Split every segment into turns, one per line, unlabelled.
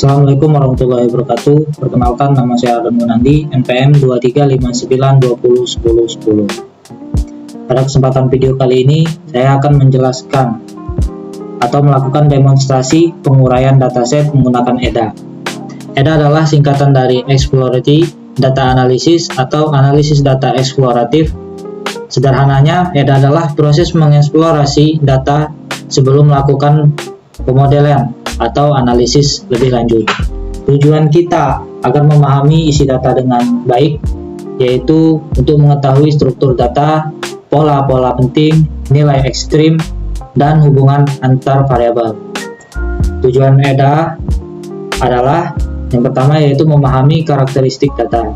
Assalamualaikum warahmatullahi wabarakatuh. Perkenalkan, nama saya Adam Gunandi, NPM 2359201010. Pada kesempatan video kali ini, saya akan menjelaskan atau melakukan demonstrasi penguraian dataset menggunakan EDA. EDA adalah singkatan dari Exploratory Data Analysis atau analisis data eksploratif. Sederhananya, EDA adalah proses mengeksplorasi data sebelum melakukan pemodelan atau analisis lebih lanjut. Tujuan kita agar memahami isi data dengan baik, yaitu untuk mengetahui struktur data, pola-pola penting, nilai ekstrim, dan hubungan antar variabel. Tujuan EDA adalah yang pertama yaitu memahami karakteristik data,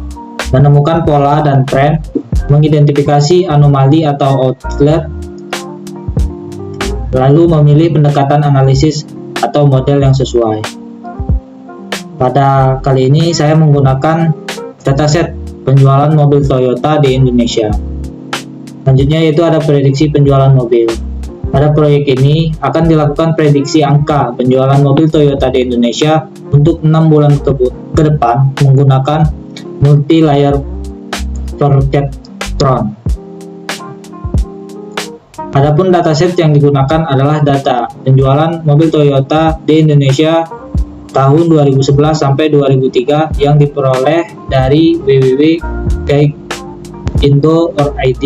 menemukan pola dan tren, mengidentifikasi anomali atau outlier, lalu memilih pendekatan analisis atau model yang sesuai. Pada kali ini saya menggunakan dataset penjualan mobil Toyota di Indonesia. Selanjutnya yaitu ada prediksi penjualan mobil. Pada proyek ini akan dilakukan prediksi angka penjualan mobil Toyota di Indonesia untuk 6 bulan ke depan menggunakan multi-layer forecastron. Adapun dataset yang digunakan adalah data penjualan mobil Toyota di Indonesia tahun 2011 sampai 2003 yang diperoleh dari www.gaikindo.id.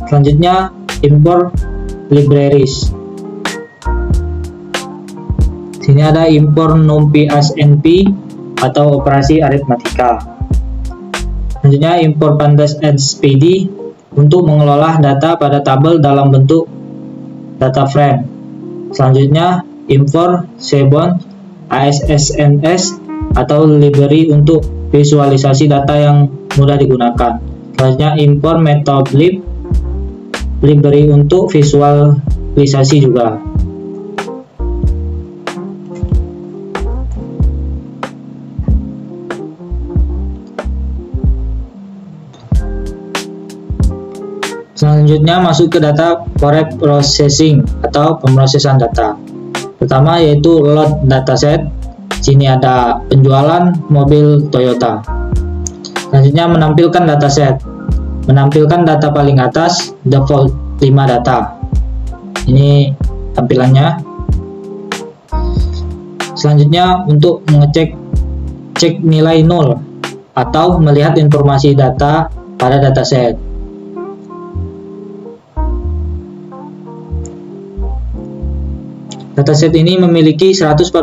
Selanjutnya, import libraries. Sini ada import numpy asnp atau operasi aritmatika. Selanjutnya, import pandas SPD untuk mengelola data pada tabel dalam bentuk data frame. Selanjutnya, import Seabon ASSNS atau library untuk visualisasi data yang mudah digunakan. Selanjutnya, import Matplotlib library untuk visualisasi juga. Selanjutnya masuk ke data processing atau pemrosesan data. Pertama yaitu load dataset. Sini ada penjualan mobil Toyota. Selanjutnya menampilkan dataset. Menampilkan data paling atas default 5 data. Ini tampilannya. Selanjutnya untuk mengecek nilai 0 atau melihat informasi data pada dataset. Dataset ini memiliki 149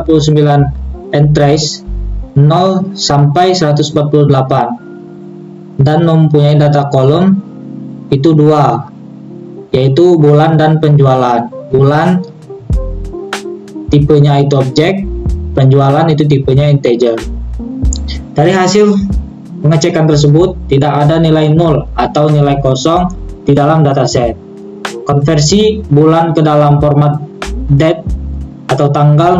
entries 0 sampai 148 dan mempunyai data kolom itu 2, yaitu bulan dan penjualan. Bulan tipenya itu objek, penjualan itu tipenya integer. Dari hasil pengecekan tersebut tidak ada nilai 0 atau nilai kosong di dalam dataset. Konversi bulan ke dalam format date atau tanggal.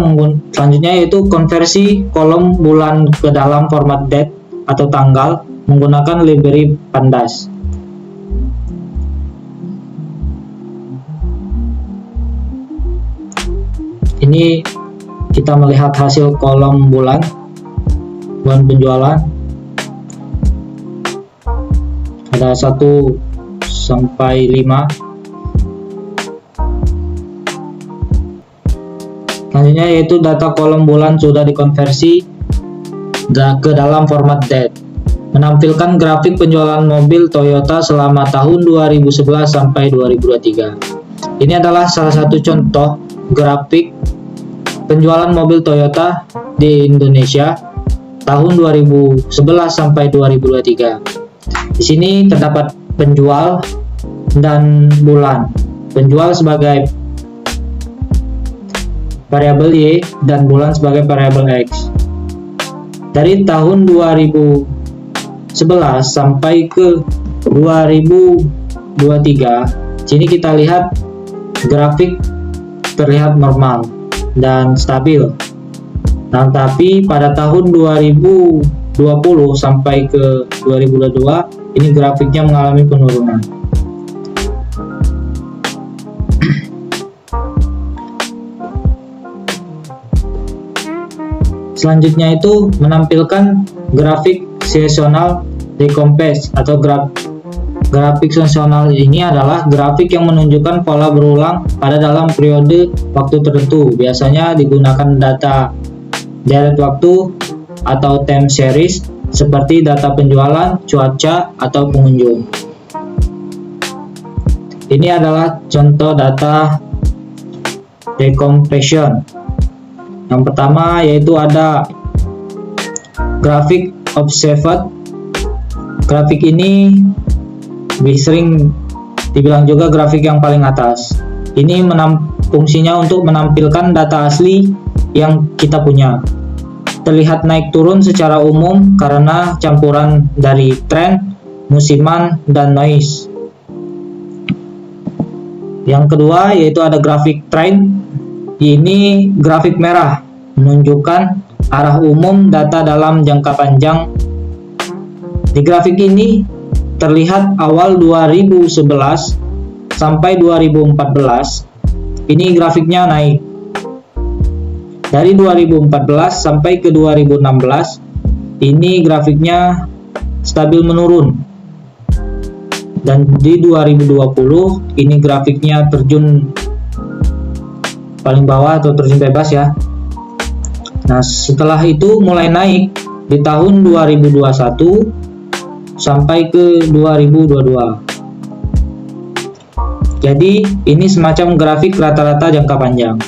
Selanjutnya yaitu konversi kolom bulan ke dalam format date atau tanggal menggunakan library pandas. Ini kita melihat hasil kolom bulan penjualan. Ada 1 sampai 5. Selanjutnya yaitu data kolom bulan sudah dikonversi ke dalam format date. Menampilkan grafik penjualan mobil Toyota selama tahun 2011 sampai 2023. Ini adalah salah satu contoh grafik penjualan mobil Toyota di Indonesia tahun 2011 sampai 2023. Di sini terdapat penjual dan bulan. Penjual sebagai variabel Y dan bulan sebagai variabel X. Dari tahun 2011 sampai ke 2023, sini kita lihat grafik terlihat normal dan stabil. Nah, tapi pada tahun 2020 sampai ke 2022, ini grafiknya mengalami penurunan. Selanjutnya itu menampilkan grafik seasonal decompose atau grafik seasonal ini adalah grafik yang menunjukkan pola berulang pada dalam periode waktu tertentu. Biasanya digunakan data deret waktu atau time series seperti data penjualan, cuaca, atau pengunjung. Ini adalah contoh data decompression. Yang pertama yaitu ada grafik observed. Grafik ini sering dibilang juga grafik yang paling atas. Ini fungsinya untuk menampilkan data asli yang kita punya. Terlihat naik turun secara umum karena campuran dari tren, musiman, dan noise. Yang kedua yaitu ada grafik trend. Ini grafik merah menunjukkan arah umum data dalam jangka panjang. Di grafik ini terlihat awal 2011 sampai 2014. Ini grafiknya naik. Dari 2014 sampai ke 2016, ini grafiknya stabil menurun. Dan di 2020, ini grafiknya terjun paling bawah atau terjun bebas ya. Nah, setelah itu mulai naik di tahun 2021 sampai ke 2022. Jadi, ini semacam grafik rata-rata jangka panjang.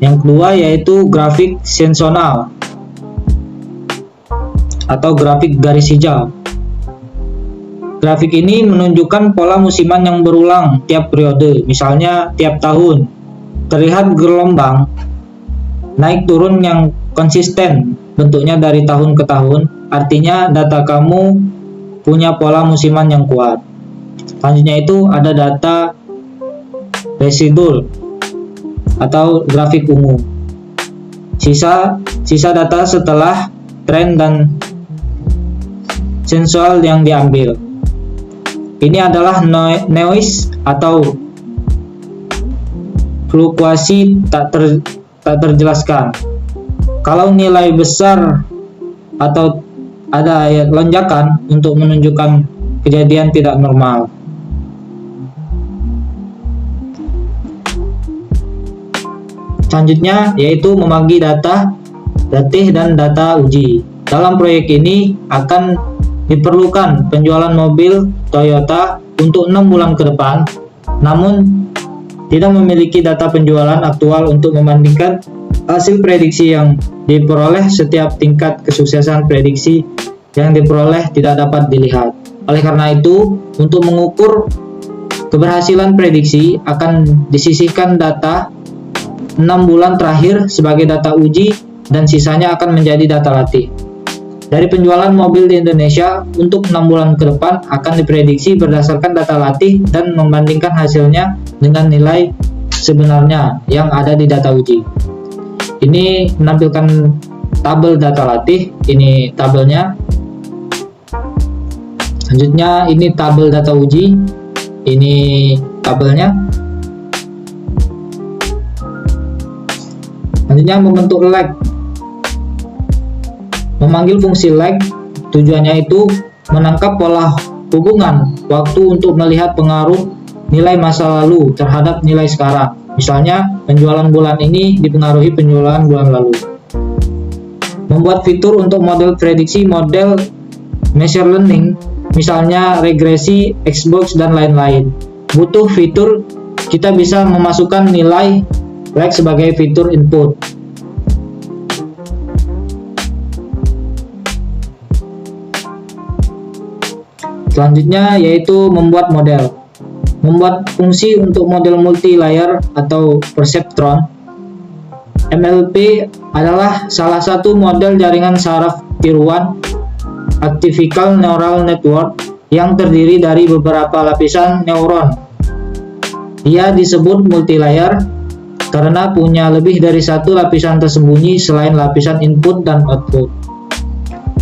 Yang kedua yaitu grafik seasonal atau grafik garis hijau. Grafik ini menunjukkan pola musiman yang berulang tiap periode, misalnya tiap tahun. Terlihat gelombang naik turun yang konsisten bentuknya dari tahun ke tahun, artinya data kamu punya pola musiman yang kuat. Selanjutnya itu ada data residual atau grafik ungu. Sisa data setelah tren dan sensual yang diambil. Ini adalah noise atau fluktuasi tak terjelaskan. Kalau nilai besar atau ada lonjakan untuk menunjukkan kejadian tidak normal. Selanjutnya yaitu membagi data latih dan data uji. Dalam proyek ini akan diperlukan penjualan mobil Toyota untuk 6 bulan ke depan, namun tidak memiliki data penjualan aktual untuk membandingkan hasil prediksi yang diperoleh. Setiap tingkat kesuksesan prediksi yang diperoleh tidak dapat dilihat. Oleh karena itu, untuk mengukur keberhasilan prediksi akan disisihkan data 6 bulan terakhir sebagai data uji dan sisanya akan menjadi data latih. Dari penjualan mobil di Indonesia untuk 6 bulan ke depan akan diprediksi berdasarkan data latih dan membandingkan hasilnya dengan nilai sebenarnya yang ada di data uji. Ini menampilkan tabel data latih, ini tabelnya. Selanjutnya ini tabel data uji, ini tabelnya. Selanjutnya membentuk lag. Memanggil fungsi lag tujuannya itu menangkap pola hubungan waktu untuk melihat pengaruh nilai masa lalu terhadap nilai sekarang. Misalnya penjualan bulan ini dipengaruhi penjualan bulan lalu. Membuat fitur untuk model prediksi, model machine learning, misalnya regresi, Xbox dan lain-lain. Butuh fitur, kita bisa memasukkan nilai lag sebagai fitur input. Selanjutnya yaitu membuat model. Membuat fungsi untuk model multi-layer atau perceptron. MLP adalah salah satu model jaringan saraf tiruan Activical Neural Network yang terdiri dari beberapa lapisan neuron. Dia disebut multi-layer karena punya lebih dari satu lapisan tersembunyi selain lapisan input dan output.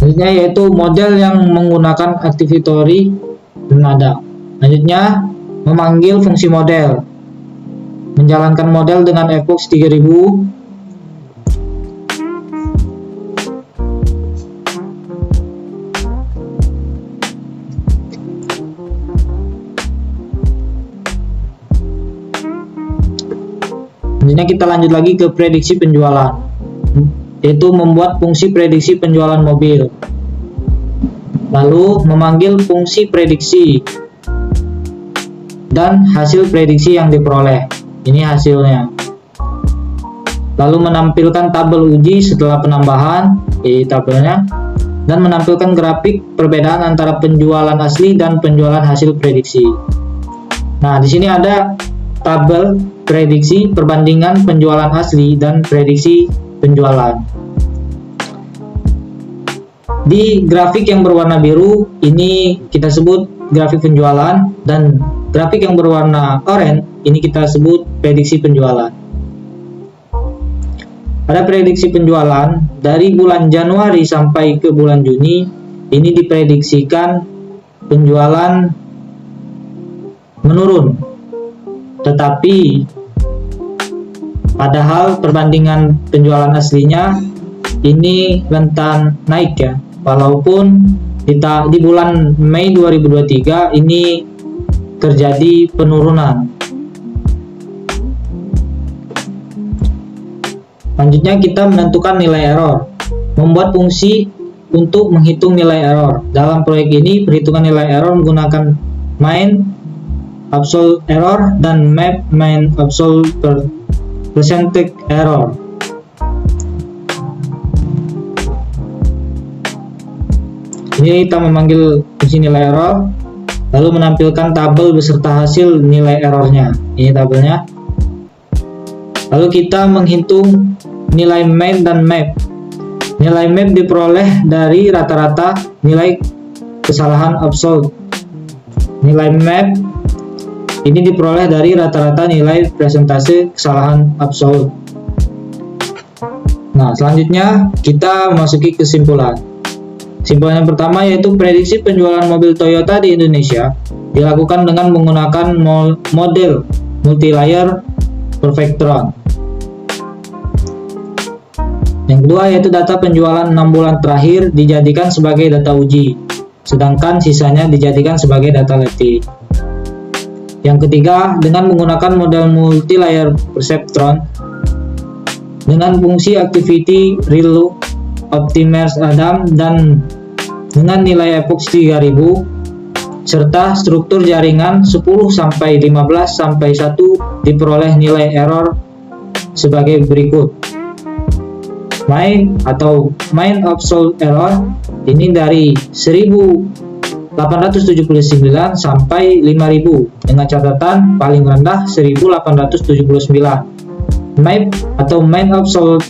Selanjutnya yaitu model yang menggunakan activatory nada. Selanjutnya memanggil fungsi model. Menjalankan model dengan Epoch 3000 Selanjutnya kita lanjut lagi ke prediksi penjualan, yaitu membuat fungsi prediksi penjualan mobil, lalu memanggil fungsi prediksi dan hasil prediksi yang diperoleh. Ini hasilnya. Lalu menampilkan tabel uji setelah penambahan, ini tabelnya, dan menampilkan grafik perbedaan antara penjualan asli dan penjualan hasil prediksi. Nah, di sini ada tabel prediksi perbandingan penjualan asli dan prediksi penjualan. Di grafik yang berwarna biru ini kita sebut grafik penjualan, dan grafik yang berwarna oranye ini kita sebut prediksi penjualan. Pada prediksi penjualan dari bulan Januari sampai ke bulan Juni ini diprediksikan penjualan menurun, tetapi padahal perbandingan penjualan aslinya ini rentan naik ya, walaupun di bulan Mei 2023 ini terjadi penurunan. Selanjutnya kita menentukan nilai error, membuat fungsi untuk menghitung nilai error. Dalam proyek ini perhitungan nilai error menggunakan main absolute error dan map main absolute percentage error. Ini kita memanggil fungsi nilai error, lalu menampilkan tabel beserta hasil nilai errornya. Ini tabelnya. Lalu kita menghitung nilai main dan map. Nilai map diperoleh dari rata-rata nilai kesalahan absolute. Nilai map ini diperoleh dari rata-rata nilai presentase kesalahan absolute. Nah, selanjutnya kita memasuki kesimpulan. Kesimpulan yang pertama yaitu prediksi penjualan mobil Toyota di Indonesia dilakukan dengan menggunakan model multi-layer Perfectron. Yang kedua yaitu data penjualan 6 bulan terakhir dijadikan sebagai data uji, sedangkan sisanya dijadikan sebagai data letting. Yang ketiga, dengan menggunakan model multi-layer Perceptron dengan fungsi activity relook optimers Adam dan dengan nilai epoch 3000 serta struktur jaringan 10 sampai 15 sampai 1 diperoleh nilai error sebagai berikut. Main absolute error ini dari 1879 sampai 5000 dengan catatan paling rendah 1879. Main absolute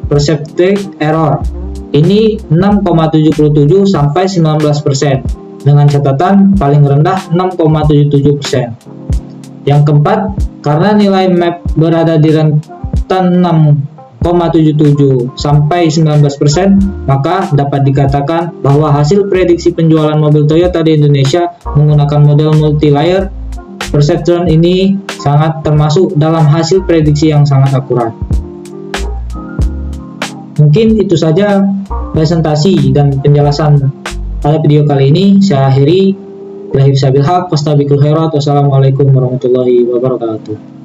percentage error ini 6,77 sampai 19% dengan catatan paling rendah 6,77%. Yang keempat, karena nilai map berada di rentan 6,77 sampai 19%, maka dapat dikatakan bahwa hasil prediksi penjualan mobil Toyota di Indonesia menggunakan model multi-layer Perceptron ini sangat termasuk dalam hasil prediksi yang sangat akurat. Mungkin itu saja presentasi dan penjelasan pada video kali ini. Saya akhiri. Wassalamualaikum warahmatullahi wabarakatuh.